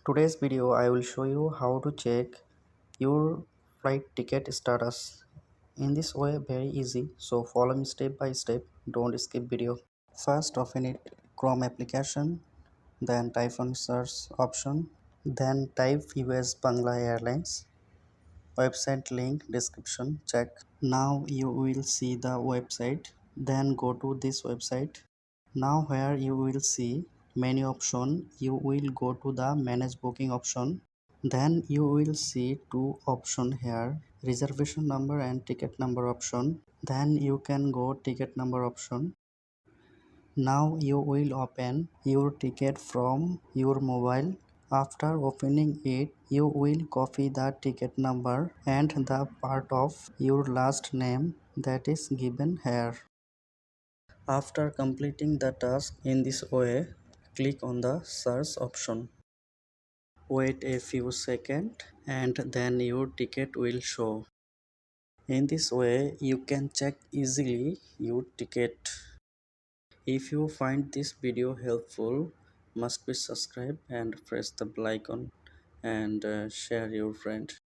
Today's video I will show you how to check your flight ticket status. In this way very easy, so follow me step by step, don't skip video. First open it Chrome application, then type on search option, then type US Bangla Airlines, website link description check. Now you will see the website, then go to this website. Now here you will see menu option, you will go to the manage booking option. Then you will see two option here, reservation number and ticket number option. Then you can go ticket number option. Now you will open your ticket from your mobile. After opening it, you will copy the ticket number and the part of your last name that is given here. After completing the task in this way, click on the search option. Wait a few seconds and then your ticket will show. In this way, you can check easily your ticket. If you find this video helpful, must be subscribe and press the bell icon and share your friend.